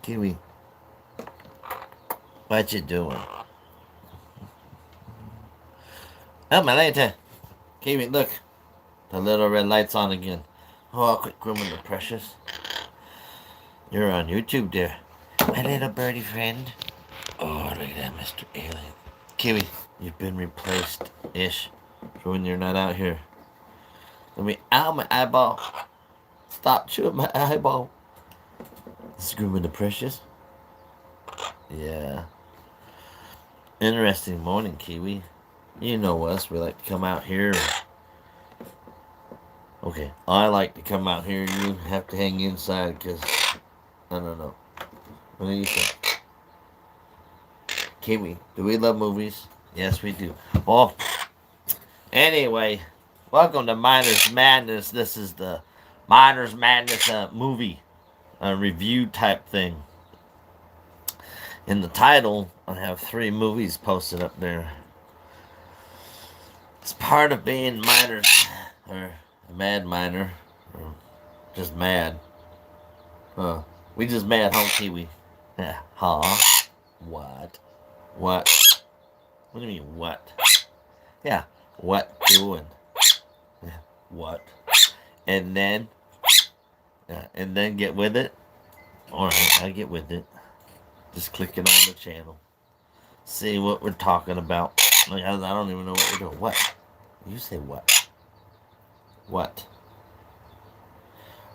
Kiwi, what you doing? Oh, my later. Kiwi, look. The little red light's on again. Oh, quit grooming the precious. You're on YouTube there. My little birdie friend. Oh, look at that, Mr. Alien. Kiwi, you've been replaced-ish for when you're not out here. Let me ow my eyeball. Stop chewing my eyeball. This is grooming the precious. Yeah. Interesting morning, Kiwi. You know us. We like to come out here. Okay, I like to come out here. You have to hang inside because I don't know. What do you think? Kiwi, do we love movies? Yes, we do. Well, anyway, welcome to Miners Madness. This is the Miners Madness movie review type thing. In the title, I have 3 movies posted up there. It's part of being miners, or a mad miner, or just mad. We just mad, huh, Kiwi? Yeah, huh? What? What? What do you mean, what? Yeah, what doing? Yeah, what? And then, get with it. Alright, I get with it. Just clicking on the channel. See what we're talking about. Like, I don't even know what we're doing. What? You say what? What?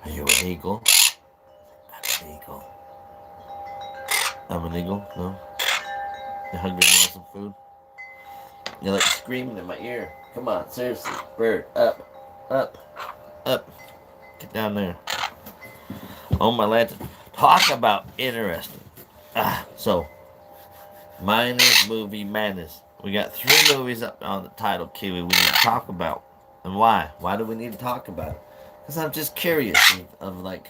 Are you an eagle? I'm an eagle. I'm an eagle? No? You hungry and want some food? You're like screaming in my ear. Come on, seriously. Bird, up, up, up. Get down there. Oh my lantern. Talk about interesting. So, Miners Movie Madness. We got 3 movies up on the title, Kiwi, we need to talk about. And why? Why do we need to talk about it? Because I'm just curious of like,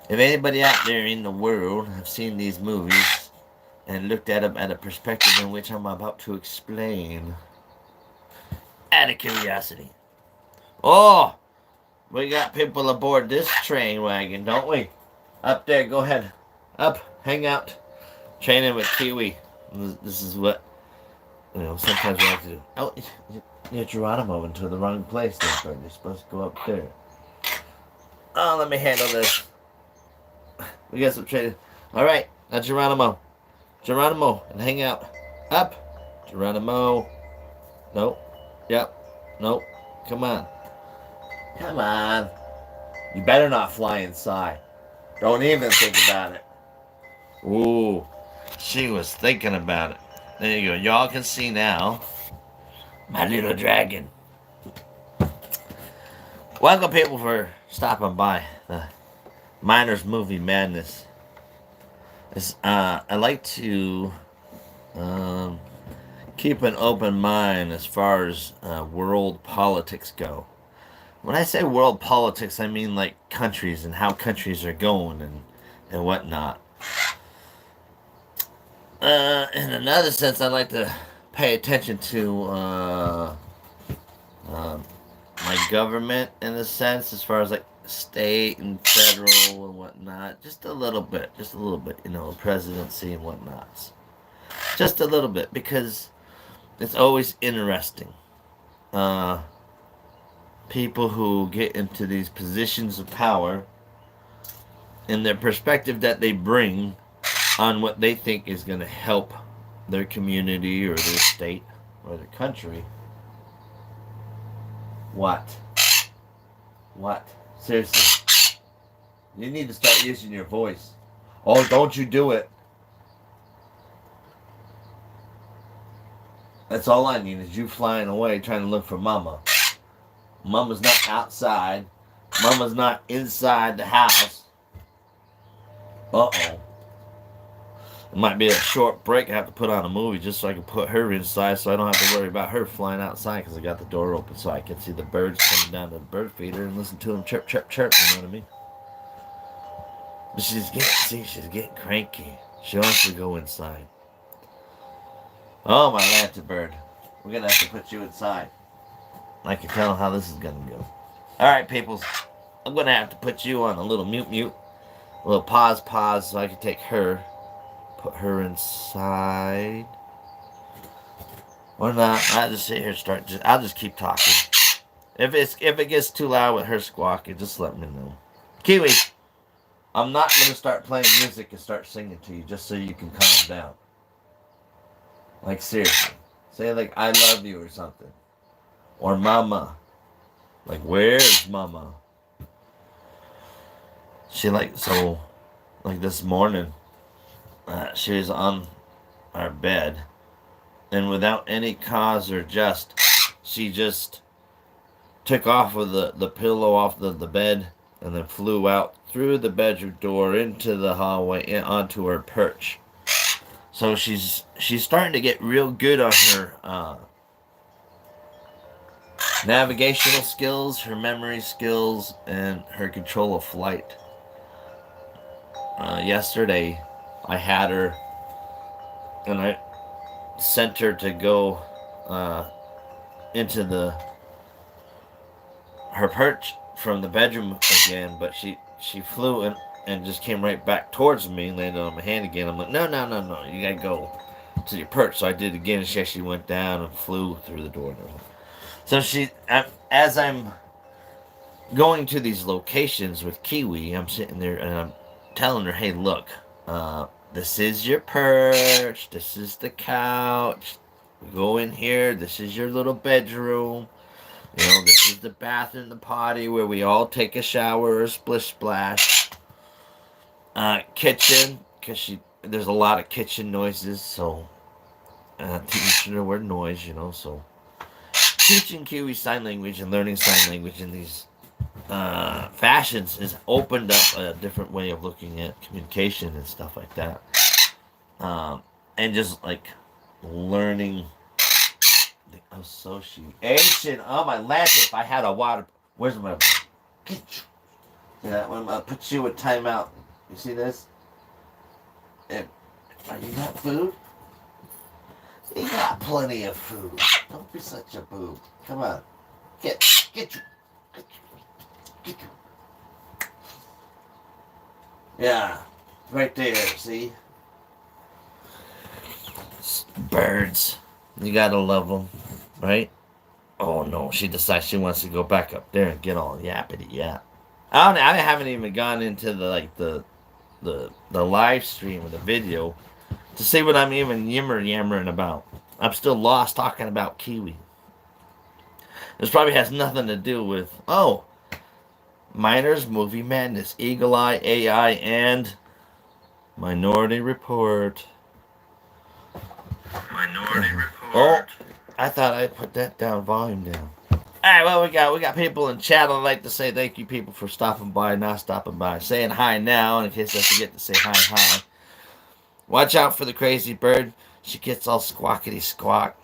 if anybody out there in the world have seen these movies and looked at them at a perspective in which I'm about to explain. Out of curiosity. Oh, we got people aboard this train wagon, don't we? Up there, go ahead. Up, hang out. Training with Kiwi. This is what, sometimes we have to do. Oh, you're Geronimo into the wrong place there, Bird. You're supposed to go up there. Oh, let me handle this. We got some training. Alright, now Geronimo. Geronimo, and hang out. Up. Geronimo. Nope. Yep. Nope. Come on. Come on. You better not fly inside. Don't even think about it. Ooh. She was thinking about it. There you go. Y'all can see now. My little dragon. Welcome, people, for stopping by the Miners Movie Madness. I like to keep an open mind as far as world politics go. When I say world politics, I mean like countries and how countries are going and whatnot. In another sense, I like to pay attention to my government in a sense, as far as like state and federal and whatnot. Just a little bit, presidency and whatnot. Just a little bit, because it's always interesting. People who get into these positions of power and their perspective that they bring on what they think is going to help their community or their state or their country. What? Seriously. You need to start using your voice. Oh, don't you do it. That's all I need is you flying away trying to look for Mama. Mama's not outside. Mama's not inside the house. Uh-oh. It might be a short break. I have to put on a movie just so I can put her inside so I don't have to worry about her flying outside because I got the door open so I can see the birds coming down to the bird feeder and listen to them chirp, chirp, chirp. You know what I mean? But she's getting cranky. She wants to go inside. Oh, my lantern bird. We're going to have to put you inside. I can tell how this is going to go. Alright, peoples. I'm going to have to put you on a little mute. Well, pause, so I can take her, put her inside. Or not. I just sit here and start. I'll just keep talking. If it gets too loud with her squawking, just let me know. Kiwi, I'm not gonna start playing music and start singing to you just so you can calm down. Like seriously, say like I love you or something, or Mama. Like where's Mama? She like this morning. She was on our bed, and without any cause or she just took off with the pillow off the bed and then flew out through the bedroom door into the hallway and onto her perch. So she's starting to get real good on her navigational skills, her memory skills, and her control of flight. Yesterday, I had her and I sent her to go into her perch from the bedroom again, but she flew and just came right back towards me and landed on my hand again. I'm like, no, you gotta go to your perch. So I did it again, and she actually went down and flew through the door and everything. So as I'm going to these locations with Kiwi, I'm sitting there and I'm telling her, hey, look, this is your perch, this is the couch. We go in here, this is your little bedroom. You know, this is the bathroom, the potty where we all take a shower or splish splash. Kitchen, because there's a lot of kitchen noises, so teaching her word noise, you know, so teaching Kiwi sign language and learning sign language in these fashions has opened up a different way of looking at communication and stuff like that. And just like learning the association. Oh, my lantern. If I had a water. Where's my. Yeah, I'm going to put you in timeout. You see this? And, you got food? You got plenty of food. Don't be such a boob. Come on. Get you. Yeah, right there, see? Birds. You gotta love them, right? Oh no, she decides she wants to go back up there and get all yappity yap. I haven't even gone into the live stream of the video to see what I'm even yammering about. I'm still lost talking about Kiwi. This probably has nothing to do with Miners, Movie Madness, Eagle Eye, AI, and Minority Report. Minority Report. Oh, I thought I put that down, volume down. Alright, well, we got people in chat. I'd like to say thank you, people, for stopping by, not stopping by. Saying hi now, in case I forget to say hi. Watch out for the crazy bird. She gets all squawkity squawk.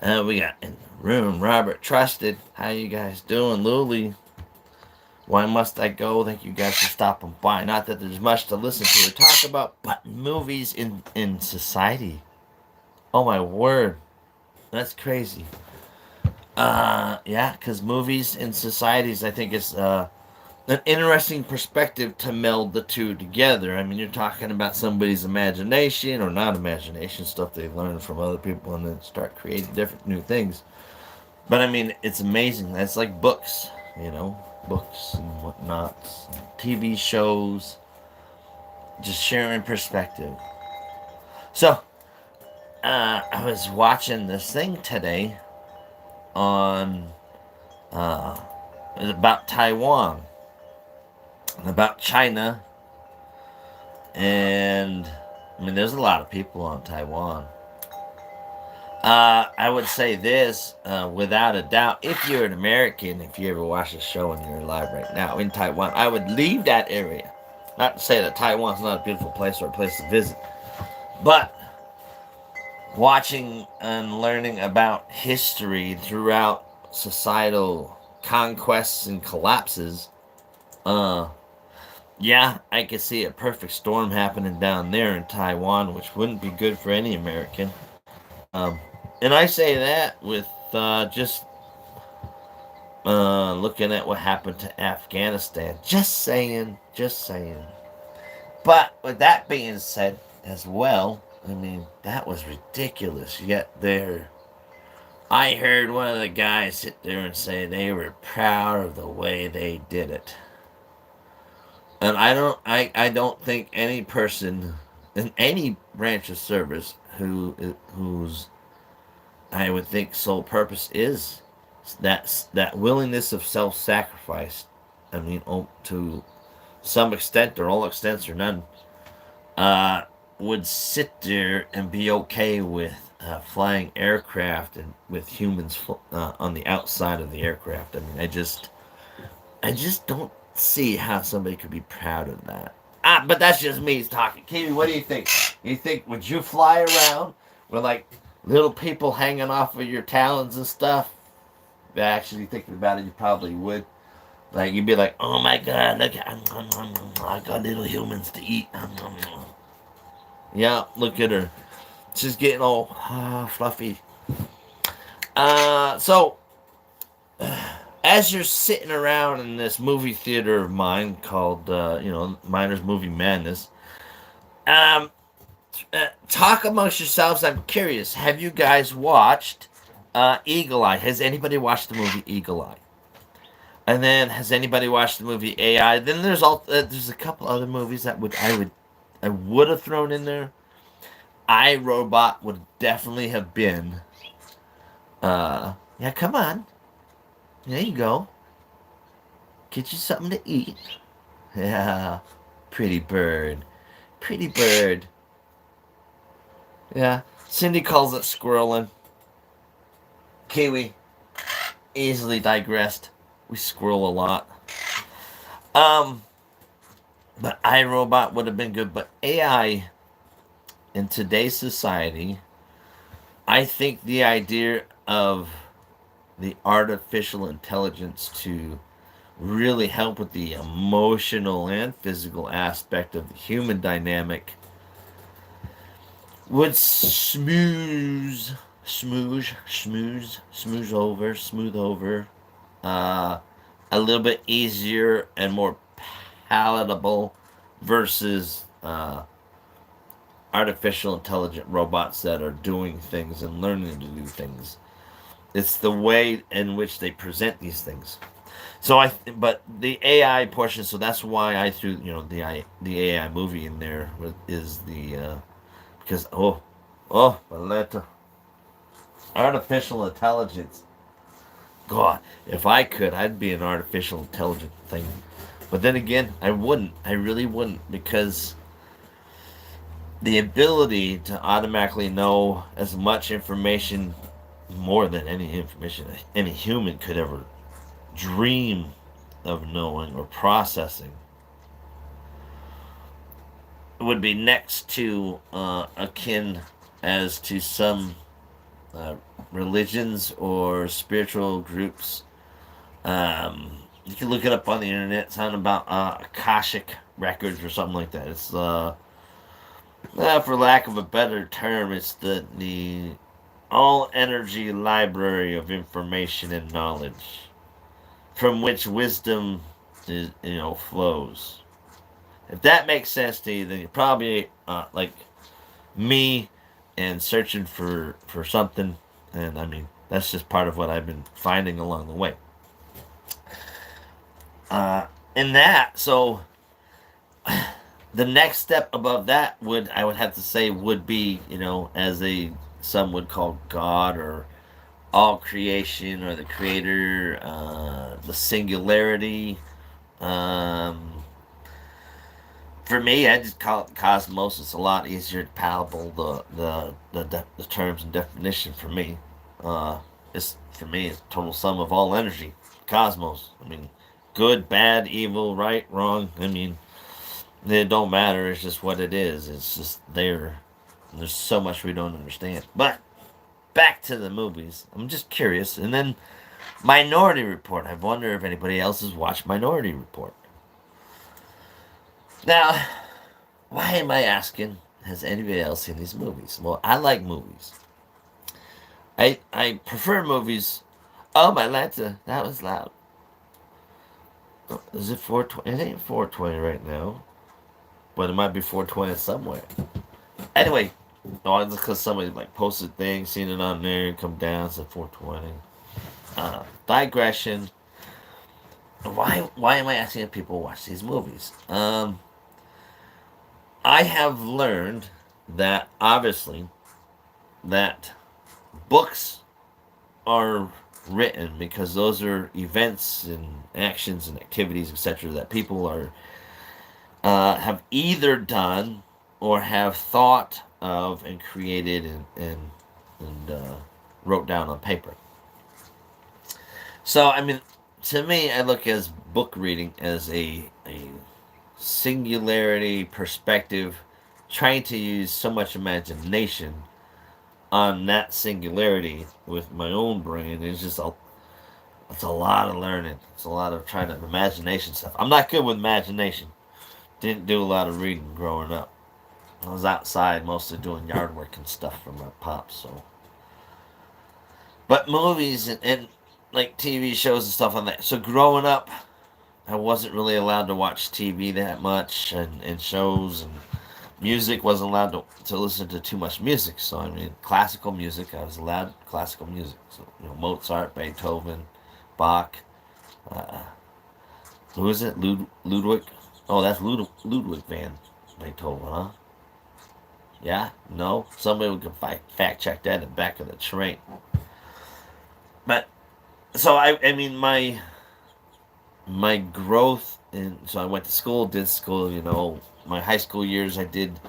We got in the room Robert Trusted. How you guys doing? Luli. Why must I go? Thank you guys for stopping by. Not that there's much to listen to or talk about, but movies in society. Oh my word. That's crazy. Yeah, because movies in societies, I think, is an interesting perspective to meld the two together. I mean, you're talking about somebody's imagination or not imagination, stuff they learn from other people and then start creating different new things. But I mean, it's amazing. That's like books, you know, books and whatnot, TV shows, just sharing perspective. So, I was watching this thing today on about Taiwan and about China, and I mean, there's a lot of people on Taiwan. I would say this, without a doubt, if you're an American, if you ever watch a show and you're alive right now in Taiwan, I would leave that area. Not to say that Taiwan's not a beautiful place or a place to visit, but watching and learning about history throughout societal conquests and collapses, yeah, I could see a perfect storm happening down there in Taiwan, which wouldn't be good for any American. And I say that with just looking at what happened to Afghanistan. Just saying. But with that being said, as well, I mean, that was ridiculous. Yet there, I heard one of the guys sit there and say they were proud of the way they did it. And I don't think any person in any branch of service whose I would think sole purpose is that willingness of self-sacrifice. I mean, to some extent or all extents or none, uh, would sit there and be okay with flying aircraft and with humans on the outside of the aircraft. I mean, I just don't see how somebody could be proud of that. But that's just me talking. Kiwi, what do you think? You think would you fly around with like little people hanging off of your talons and stuff? Actually, thinking about it, you probably would. Like you'd be like, "Oh my God, look, I got little humans to eat." Yeah, look at her. She's getting all fluffy. So as you're sitting around in this movie theater of mine called, Miner's Movie Madness, um, talk amongst yourselves. I'm curious. Have you guys watched Eagle Eye? Has anybody watched the movie Eagle Eye? And then has anybody watched the movie AI? Then there's a couple other movies that I would have thrown in there. I Robot would definitely have been. Yeah, come on. There you go. Get you something to eat. Yeah, pretty bird. Pretty bird. Yeah, Cindy calls it squirreling. Kiwi, easily digressed. We squirrel a lot. Um, but iRobot would have been good. But AI in today's society, I think the idea of the artificial intelligence to really help with the emotional and physical aspect of the human dynamic would smooth over, uh, a little bit easier and more palatable versus artificial intelligent robots that are doing things and learning to do things. It's the way in which they present these things. But the AI portion. So that's why I threw the AI movie in there is the because Baleta, artificial intelligence. God, if I could, I'd be an artificial intelligent thing. But then again, I wouldn't. I really wouldn't because the ability to automatically know as much information, more than any information any human could ever dream of knowing or processing, would be next to akin as to some uh, religions or spiritual groups. You can look it up on the internet. Something about Akashic records or something like that. It's for lack of a better term, it's the all energy library of information and knowledge from which wisdom flows. If that makes sense to you, then you're probably like me and searching for something. And I mean, that's just part of what I've been finding along the way. In that, so the next step above that I would have to say would be, as some would call God or all creation or the creator, the singularity. Um, for me, I just call it cosmos. It's a lot easier to palatable the terms and definition for me. It's for me, it's total sum of all energy, cosmos. I mean, good, bad, evil, right, wrong. I mean, it don't matter. It's just what it is. It's just there. There's so much we don't understand. But back to the movies. I'm just curious. And then Minority Report. I wonder if anybody else has watched Minority Report. Now, why am I asking? Has anybody else seen these movies? Well, I like movies. I prefer movies. Oh, my Lanta, that was loud. Is it 420? It ain't 420 right now. but it might be 420 somewhere. Anyway, no, it's because somebody like posted things, seen it on there, come down, said 420. Digression. Why am I asking if people watch these movies? I have learned that obviously that books are written because those are events and actions and activities, etc., that people are have either done or have thought of and created and wrote down on paper. So I mean, to me, I look as book reading as a singularity perspective, trying to use so much imagination on that singularity with my own brain. It's a lot of learning. It's a lot of trying to imagination stuff. I'm not good with imagination. Didn't do a lot of reading growing up. I was outside mostly doing yard work and stuff for my pops. So, but movies and like TV shows and stuff like that. So growing up, I wasn't really allowed to watch TV that much and shows and music. Wasn't allowed to listen to too much music. So I mean, classical music. I was allowed classical music. So Mozart, Beethoven, Bach. Uh, who is it? Ludwig. Oh, that's Ludwig van Beethoven, huh? Yeah? No? Somebody could fact check that in the back of the train. But so I mean my growth in, so I went to school, did school, my high school years I did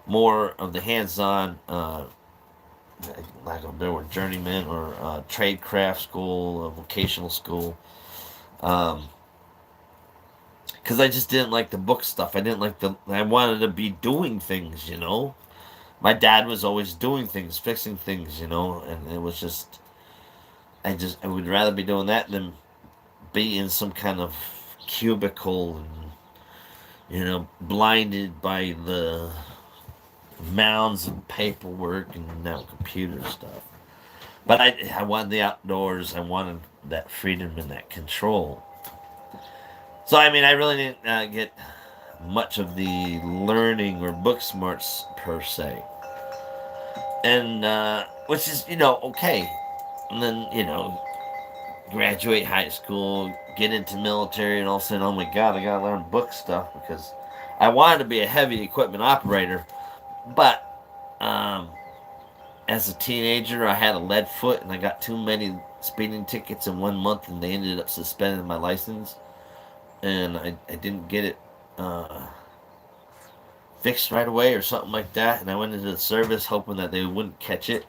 more of the hands-on like there were journeyman or trade craft school, vocational school. Um, because I just didn't like the book stuff. I didn't like I wanted to be doing things. My dad was always doing things, fixing things, and it was just, I would rather be doing that than be in some kind of cubicle and, blinded by the mounds of paperwork and now computer stuff. But I wanted the outdoors. I wanted that freedom and that control. So, I mean, I really didn't get much of the learning or book smarts per se. And, which is, okay. And then, graduate high school, get into military, and all of a sudden, oh my God, I gotta learn book stuff because I wanted to be a heavy equipment operator, but um, as a teenager, I had a lead foot and I got too many speeding tickets in 1 month, and they ended up suspending my license, and I didn't get it fixed right away or something like that, and I went into the service hoping that they wouldn't catch it,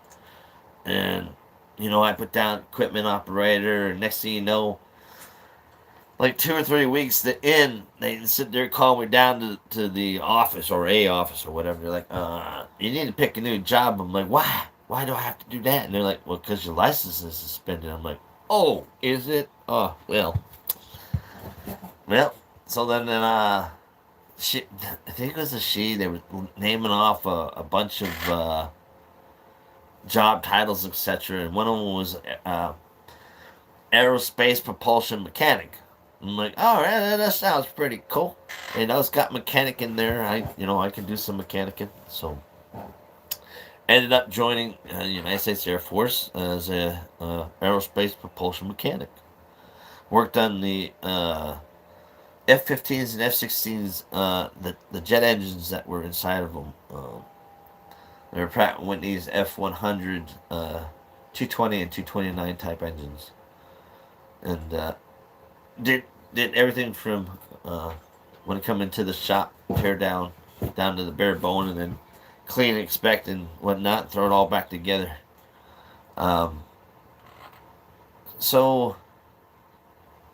and I put down equipment operator, and next thing you know, like 2 or 3 weeks in, they sit there calling me down to the office or a office or whatever. They're like, you need to pick a new job. I'm like, why? Why do I have to do that? And they're like, well, because your license is suspended. I'm like, oh, is it? Oh, well. So then, she, I think it was a she. They were naming off a bunch of job titles, etc. And one of them was aerospace propulsion mechanic. I'm like, oh, that sounds pretty cool. It's got mechanic in there. I can do some mechanicing. So, ended up joining the United States Air Force as a aerospace propulsion mechanic. Worked on the F-15s and F-16s, the jet engines that were inside of them. They were Pratt & Whitney's F-100, 220 and 229 type engines, and did everything from when it come into the shop, tear down to the bare bone, and then clean, inspect, and whatnot, throw it all back together. Um, so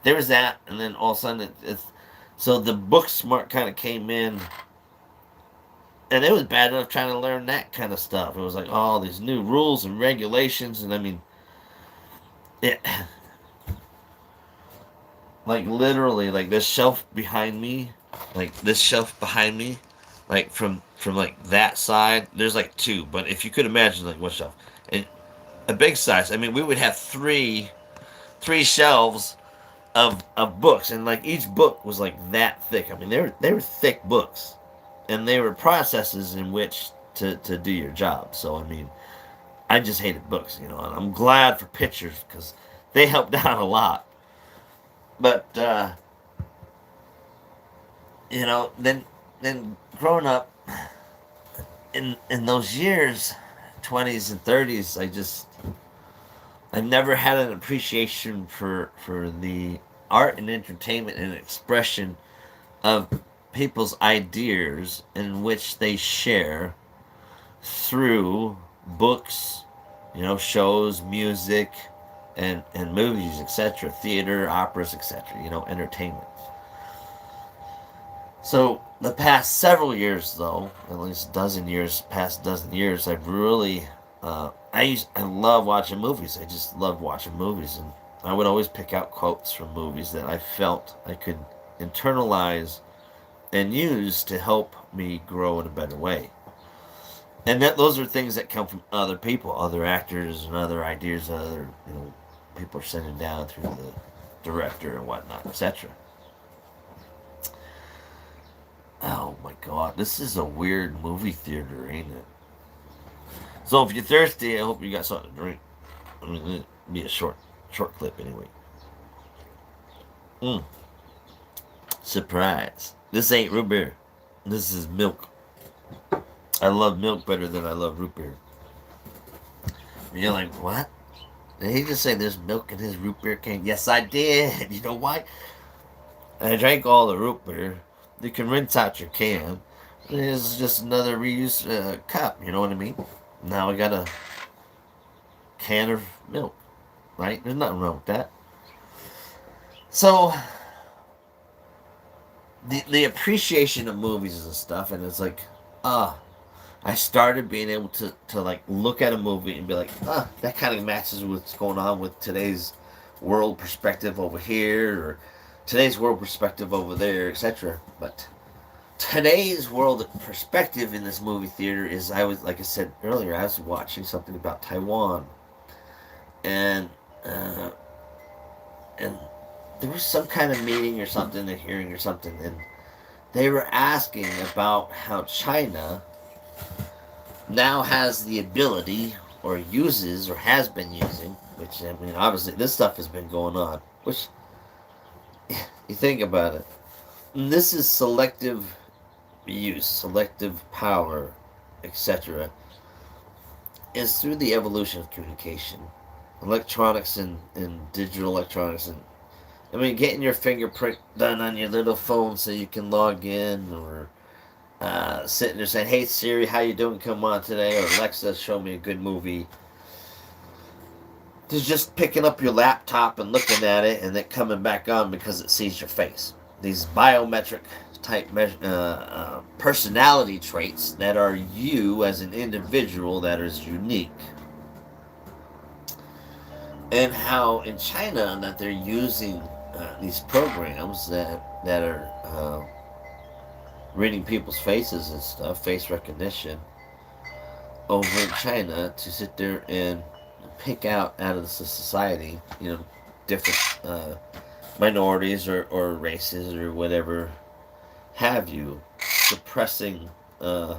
there was that, and then all of a sudden so the book smart kind of came in, and it was bad enough trying to learn that kind of stuff. It was like all these new rules and regulations, and I mean, it like literally like this shelf behind me, like from like that side, there's like two, but if you could imagine like one shelf and a big size, I mean, we would have three shelves of books, and like each book was like that thick. I mean, they were thick books, and they were processes in which to do your job. So I mean, I just hated books, and I'm glad for pictures because they helped out a lot. But then growing up in those years, 20s and 30s, I've never had an appreciation for the art and entertainment and expression of people's ideas in which they share through books, shows, music, and movies, etc., theater, operas, etc., entertainment. So the past several years, though, at least past dozen years, I've really, I love watching movies. I just love watching movies, and I would always pick out quotes from movies that I felt I could internalize and use to help me grow in a better way. And that those are things that come from other people, other actors, and other ideas, other people are sending down through the director and whatnot, etc. Oh my god, this is a weird movie theater, ain't it? So if you're thirsty, I hope you got something to drink. I mean, it'll be a short clip anyway. Mm. Surprise! This ain't root beer. This is milk. I love milk better than I love root beer. And you're like, what? Did he just say there's milk in his root beer can? Yes, I did. You know why? I drank all the root beer. You can rinse out your can. It's just another reused cup. You know what I mean? Now I got a can of milk, right? There's nothing wrong with that. So the appreciation of movies and stuff, and it's like, ah, I started being able to like look at a movie and be like, that kind of matches what's going on with today's world perspective over here, or today's world perspective over there, etc. But today's world perspective in this movie theater is, like I said earlier, I was watching something about Taiwan, and uh, and there was some kind of meeting or something, a hearing or something, and they were asking about how China now has the ability, or uses, or has been using, which, I mean, obviously this stuff has been going on, which, you think about it, and this is selective use, selective power, etc., is through the evolution of communication, electronics and digital electronics, and I mean, getting your fingerprint done on your little phone so you can log in, or sitting there saying, "Hey Siri, how you doing? Come on today," or Alexa, show me a good movie. To just picking up your laptop and looking at it, and then coming back on because it sees your face. These biometric type personality traits that are you as an individual, that is unique. And how in China that they're using these programs that are reading people's faces and stuff, face recognition, over in China, to sit there and pick out of the society, different minorities or races or whatever have you, suppressing, I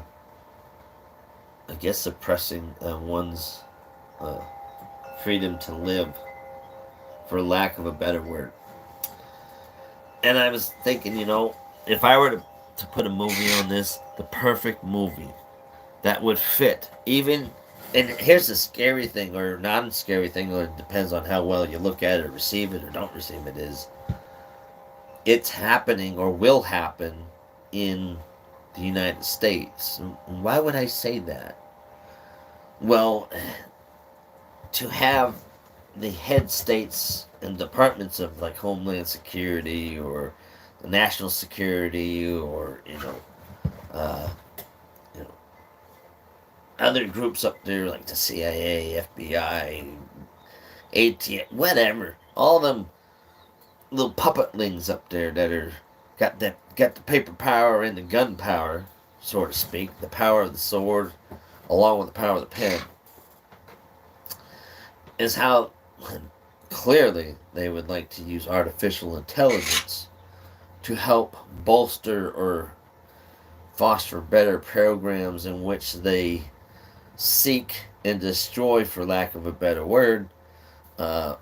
guess, suppressing one's uh, freedom to live, for lack of a better word. And I was thinking, if I were to put a movie on this, the perfect movie that would fit, even, and here's the scary thing, or non-scary thing, or it depends on how well you look at it, or receive it, or don't receive it, is it's happening, or will happen, in the United States. And why would I say that? Well, to have the head states and departments of, like, Homeland Security, or the National Security, or uh, you know other groups up there like the CIA, FBI, ATF, whatever, all them little puppetlings up there that are got the paper power and the gun power, so to speak, the power of the sword along with the power of the pen, is how clearly they would like to use artificial intelligence to help bolster or foster better programs in which they seek and destroy, for lack of a better word, uh,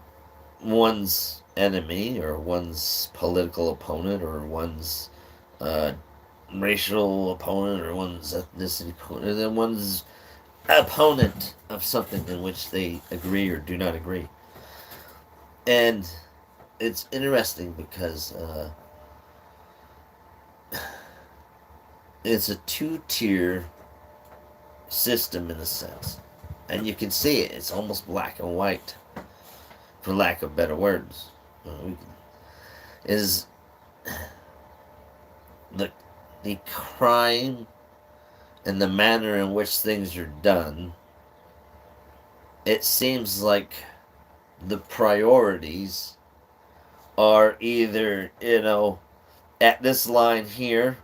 one's enemy or one's political opponent or one's uh, racial opponent or one's ethnicity opponent and one's opponent of something in which they agree or do not agree. And it's interesting because it's a two-tier system in a sense. And you can see it. It's almost black and white, for lack of better words. Is the the crime and the manner in which things are done. It seems like the priorities are either, at this line here,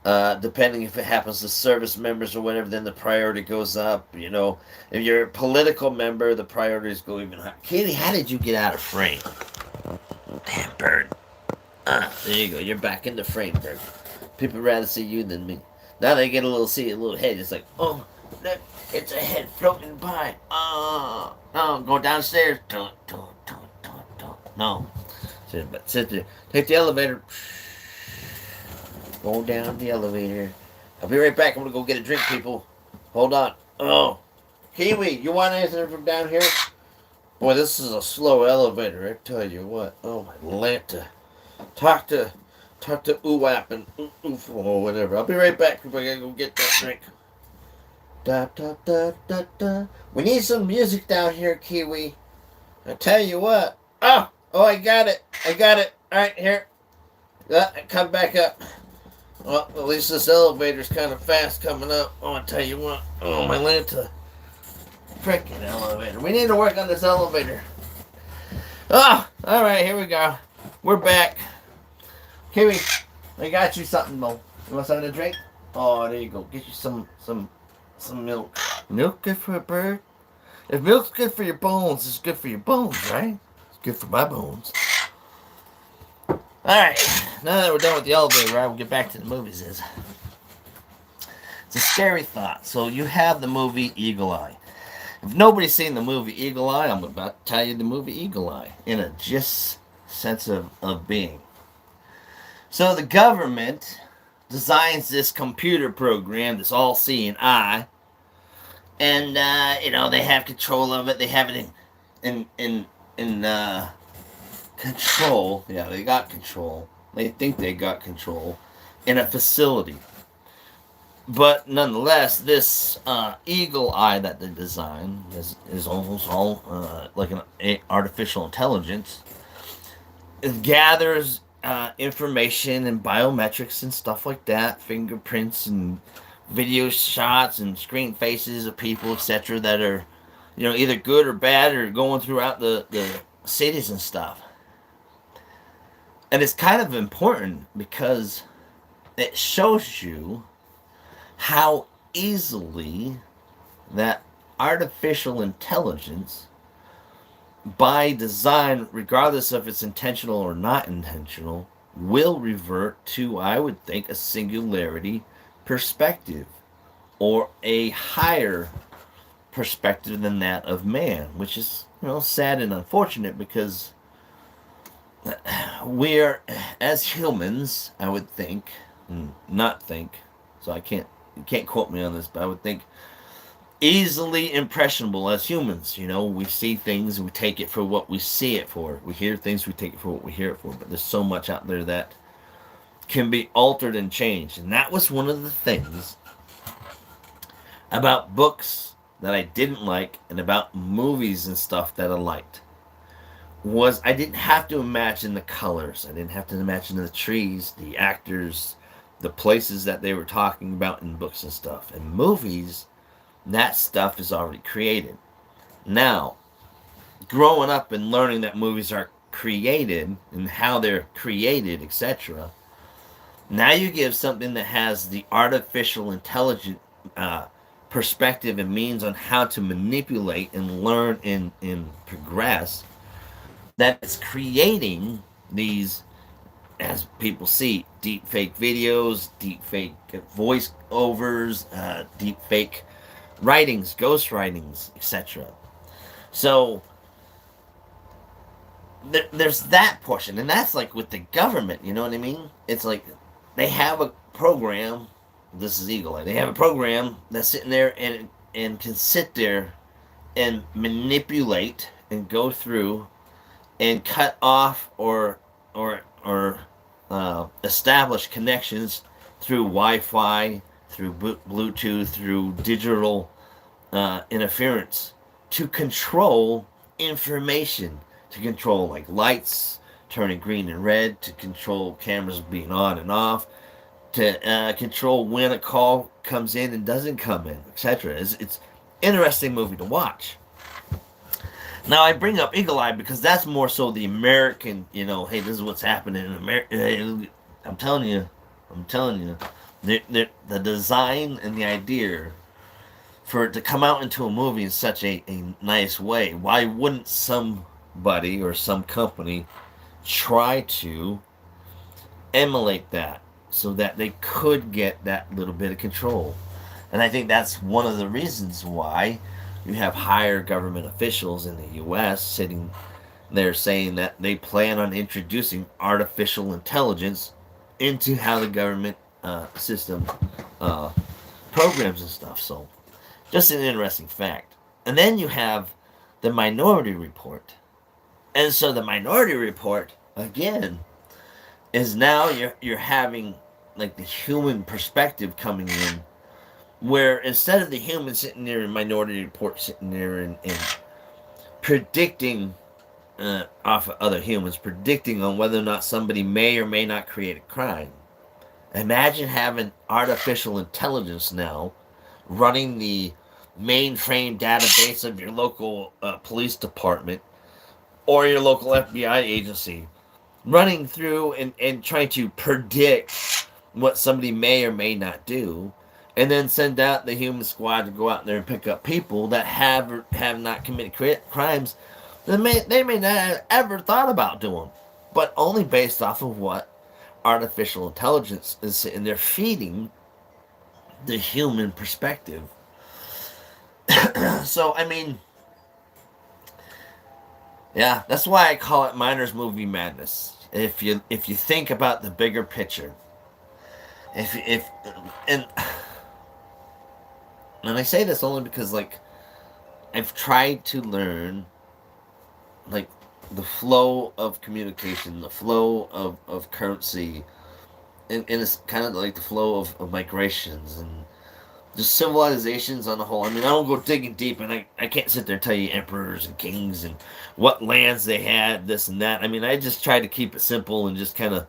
depending if it happens to service members or whatever, then the priority goes up. If you're a political member, the priorities go even higher. Katie, how did you get out of frame? Damn bird. There you go. You're back in the frame, bird. People rather see you than me. Now they get see a little head. It's like, oh, look, it's a head floating by. Oh, no, go downstairs. Don't. No. Sit there. Take the elevator. Go down the elevator. I'll be right back. I'm going to go get a drink, people. Hold on. Oh. Kiwi, you want anything from down here? Boy, this is a slow elevator, I tell you what. Oh, my Lanta. Talk to Uwap and Oof or whatever. I'll be right back, people. I gotta go get that drink. Da, da, da, da, da. We need some music down here, Kiwi. I tell you what. Oh, I got it. Alright, here. Come back up. Well, at least this elevator's kind of fast coming up. Oh, I tell you what. Oh, my Lanta. Frickin' elevator. We need to work on this elevator. Oh, alright, here we go. We're back. Kiwi, I got you something, Mo. You want something to drink? Oh, there you go. Get you some milk. Milk good for a bird? If milk's good for your bones, it's good for your bones, right? It's good for my bones. Alright, now that we're done with the elevator ride, we'll get back to the movies. It's a scary thought. So you have the movie Eagle Eye. If nobody's seen the movie Eagle Eye, I'm about to tell you the movie Eagle Eye in a just sense of being. So the government designs this computer program, this all-seeing eye, and they have control of it. They have it in control. Yeah, they got control. They think they got control in a facility. But nonetheless, this eagle eye that they design is almost all like an artificial intelligence. It gathers information and biometrics and stuff like that, fingerprints and video shots and screen faces of people, etc., that are, either good or bad or going throughout the cities and stuff. And it's kind of important because it shows you how easily that artificial intelligence, by design, regardless if it's intentional or not intentional, will revert to, I would think, a singularity perspective or a higher perspective than that of man, which is, sad and unfortunate because we're, as humans, I would think, not think, so you can't quote me on this, but I would think easily impressionable as humans. We see things and we take it for what we see it for. We hear things, we take it for what we hear it for. But there's so much out there that can be altered and changed. And that was one of the things about books that I didn't like and about movies and stuff that I liked. Was I didn't have to imagine the colors. I didn't have to imagine the trees, the actors, the places that they were talking about in books and stuff. In movies, that stuff is already created. Now, growing up and learning that movies are created and how they're created, etc., now you give something that has the artificial intelligent perspective and means on how to manipulate and learn and progress, that is creating these as people see, deep fake videos, deep fake voice overs, deep fake writings, ghost writings, etc. So there's that portion, and that's like with the government. You know what I mean? It's like they have a program. This is Eagle Eye. They have a program that's sitting there and can sit there and manipulate and go through and cut off or establish connections through Wi-Fi, through Bluetooth, through digital interference to control information, to control like lights turning green and red, to control cameras being on and off, to control when a call comes in and doesn't come in, etc. It's interesting movie to watch. Now I bring up Eagle Eye because that's more so the American, hey, this is what's happening in America. I'm telling you, the design and the idea for it to come out into a movie in such a nice way. Why wouldn't somebody or some company try to emulate that so that they could get that little bit of control? And I think that's one of the reasons why you have higher government officials in the U.S. sitting there saying that they plan on introducing artificial intelligence into how the government system programs and stuff. So, just an interesting fact. And then you have the Minority Report. And so the Minority Report, again, is now you're having like the human perspective coming in, where instead of the human sitting there in Minority Report sitting there and predicting off of other humans, predicting on whether or not somebody may or may not create a crime. Imagine having artificial intelligence now running the mainframe database of your local police department or your local FBI agency, running through and trying to predict what somebody may or may not do, and then send out the human squad to go out there and pick up people that have not committed crimes that they may not have ever thought about doing, but only based off of what artificial intelligence is sitting there feeding the human perspective. So, I mean, yeah, that's why I call it Miner's Movie Madness. If you think about the bigger picture, if and I say this only because like I've tried to learn like the flow of communication, the flow of currency, and it's kind of like the flow of migrations and just civilizations on the whole. I mean, I don't go digging deep, and I can't sit there and tell you emperors and kings and what lands they had, this and that. I mean, I just try to keep it simple and just kind of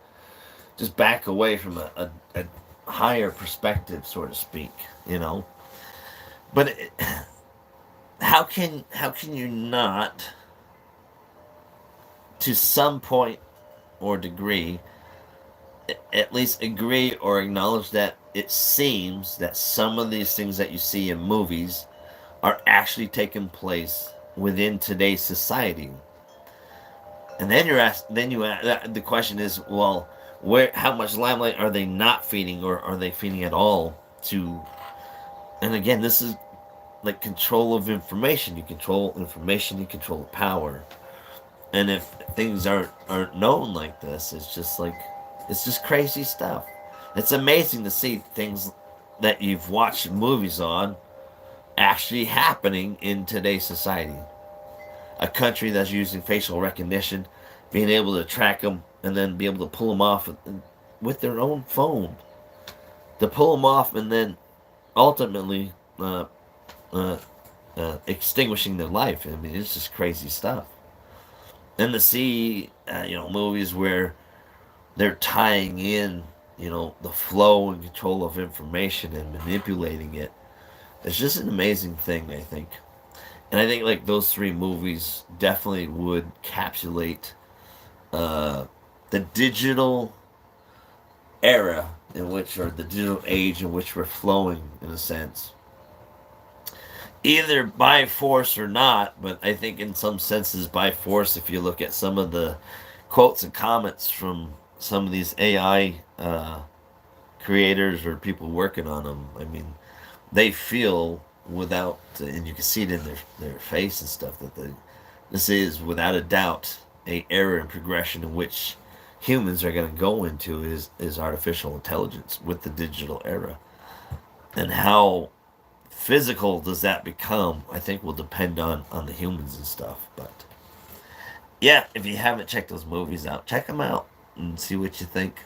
just back away from a higher perspective, so to speak, But how can you not, to some point or degree, at least agree or acknowledge that it seems that some of these things that you see in movies are actually taking place within today's society? And then the question is, well, how much limelight are they not feeding, or are they feeding at all to? And again, this is like control of information. You control information, you control power. And if things aren't known like this, it's just crazy stuff. It's amazing to see things that you've watched movies on actually happening in today's society. A country that's using facial recognition, being able to track them and then be able to pull them off with their own phone. To pull them off and then ultimately extinguishing their life. I mean, it's just crazy stuff. And to see, movies where they're tying in, the flow and control of information and manipulating it, it's just an amazing thing, I think. And I think like those three movies definitely would encapsulate the digital era or the digital age in which we're flowing, in a sense. Either by force or not, but I think in some senses by force if you look at some of the quotes and comments from some of these AI creators or people working on them, I mean, they feel without, and you can see it in their face and stuff, that this is without a doubt a era and progression in which humans are going to go into is artificial intelligence with the digital era. And how physical does that become, I think, will depend on the humans and stuff. But yeah, if you haven't checked those movies out, check them out and see what you think.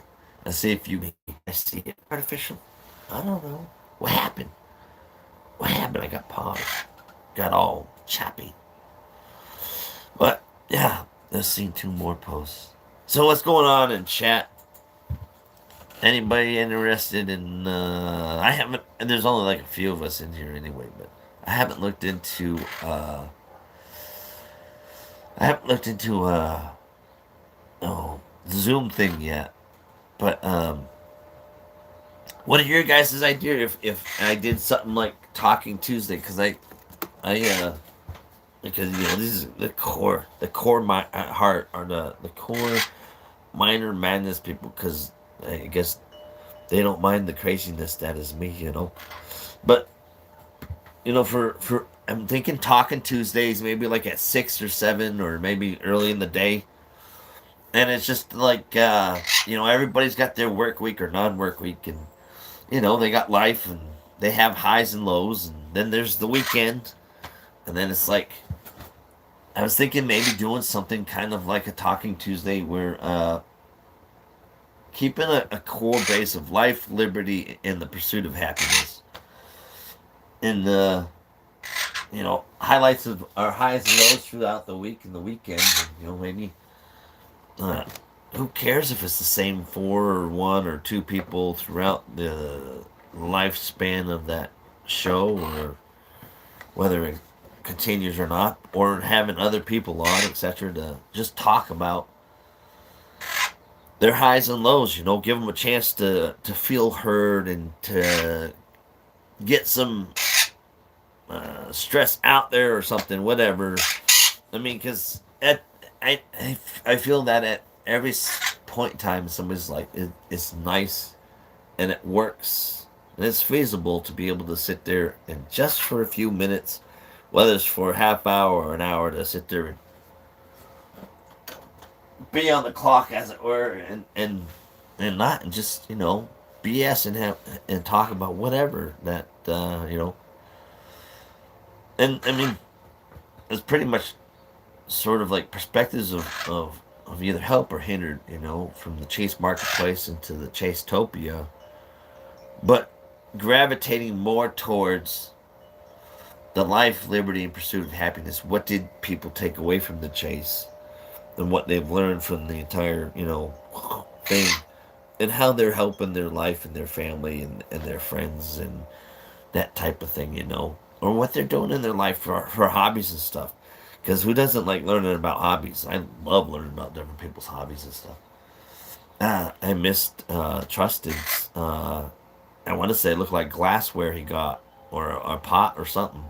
And see if you see it artificial. I don't know. What happened? What happened? I got paused. Got all chappy. But yeah, let's see two more posts. So what's going on in chat? Anybody interested in? I haven't. And there's only like a few of us in here anyway, but I haven't looked into. I haven't looked into oh, the Zoom thing yet. But what are your guys' idea if I did something like Talking Tuesday? I because you know this is the core my heart are the core minor madness people, because I guess they don't mind the craziness that is me, you know. But you know, for I'm thinking Talking Tuesdays, maybe like at 6 or 7, or maybe early in the day, and it's just like you know, everybody's got their work week or non-work week, and you know they got life and they have highs and lows, and then there's the weekend, and then it's like I was thinking maybe doing something kind of like a Talking Tuesday where keeping a core base of life, liberty, and the pursuit of happiness. And you know, highlights of our highs and lows throughout the week and the weekend. And, you know, maybe uh, who cares if it's the same 4 or 1 or 2 people throughout the lifespan of that show, or whether it continues or not, or having other people on, etc., to just talk about their highs and lows. You know, give them a chance to feel heard and to get some stress out there or something, whatever. I mean, because I feel that at every point in time, somebody's like, it's nice and it works and it's feasible to be able to sit there and just for a few minutes, whether it's for a half hour or an hour, to sit there and be on the clock, as it were, and not, and just, you know, BS and have and talk about whatever that you know. And I mean, it's pretty much sort of like perspectives of either help or hindered, you know, from the Chase marketplace into the Chase topia, but gravitating more towards the life, liberty, and pursuit of happiness. What did people take away from the Chase, and what they've learned from the entire, you know, thing, and how they're helping their life and their family and their friends and that type of thing, you know, or what they're doing in their life for hobbies and stuff. Because who doesn't like learning about hobbies? I love learning about different people's hobbies and stuff. I missed Trusted's. I want to say it looked like glassware he got, or a pot or something.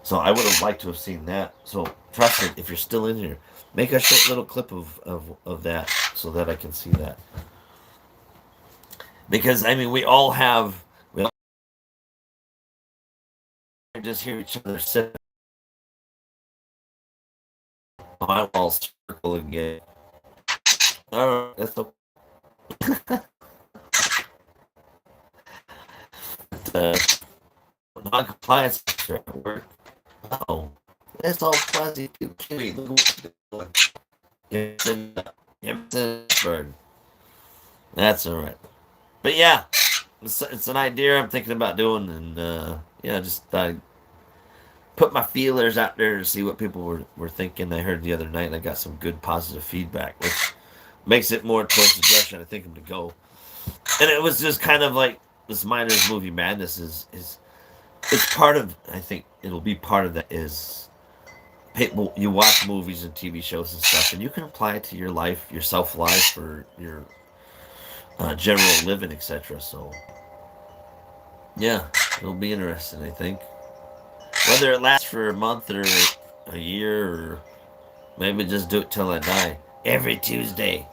So I would have liked to have seen that. So Trusted, if you're still in here, make a short little clip of that so that I can see that. Because I mean, we all just hear each other sit on my wall circle again. All right, that's okay. uh, non-compliance at work. Oh, that's all fuzzy too cute. Look what you're doing. Bird. That's all right. But yeah, it's an idea I'm thinking about doing, and yeah, just put my feelers out there to see what people were thinking. I heard the other night, and I got some good positive feedback, which makes it more towards the direction I think I'm to go. And it was just kind of like this Miners Movie Madness is it's part of, I think it'll be part of that, is people, you watch movies and TV shows and stuff, and you can apply it to your life, your self life, or your general living, etc. So yeah, it'll be interesting, I think. Whether it lasts for a month or a year, or maybe just do it till I die. Every Tuesday,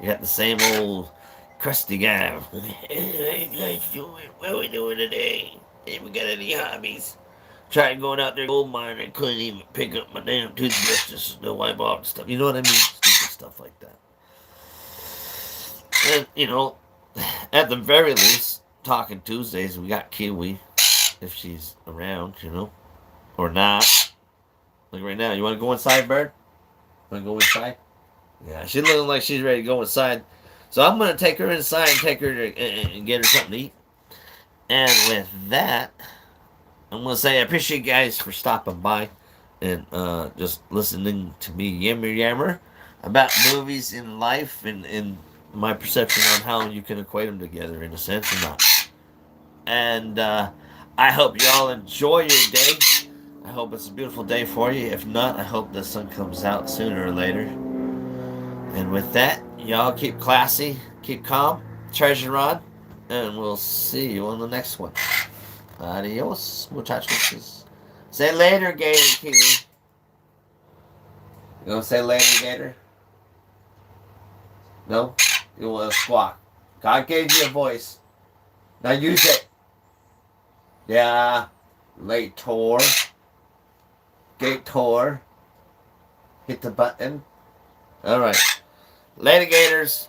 You got the same old crusty guy. Hey guys, what are we doing today? Hey, we got any hobbies? Tried going out there gold mine. I couldn't even pick up my damn toothbrush just to wipe off and stuff. You know what I mean? Stupid stuff like that. And at the very least, talking Tuesdays, we got Kiwi if she's around, or not. Like right now, you want to go inside, Bird? Want to go inside? Yeah, she's looking like she's ready to go inside. So I'm gonna take her inside and take her and get her something to eat. And with that, I'm gonna say I appreciate you guys for stopping by and just listening to me yammer about movies in life and my perception on how you can equate them together in a sense or not. And I hope y'all enjoy your day. I hope it's a beautiful day for you. If not, I hope the sun comes out sooner or later. And with that, y'all keep classy, keep calm, treasure on, and we'll see you on the next one. Adios, muchachos. Say later, Gator Kiwi. You gonna say later, Gator? No? You want to squawk. God gave you a voice. Now use it. Yeah. Later. Gator. Hit the button. Alright. Later, Gators.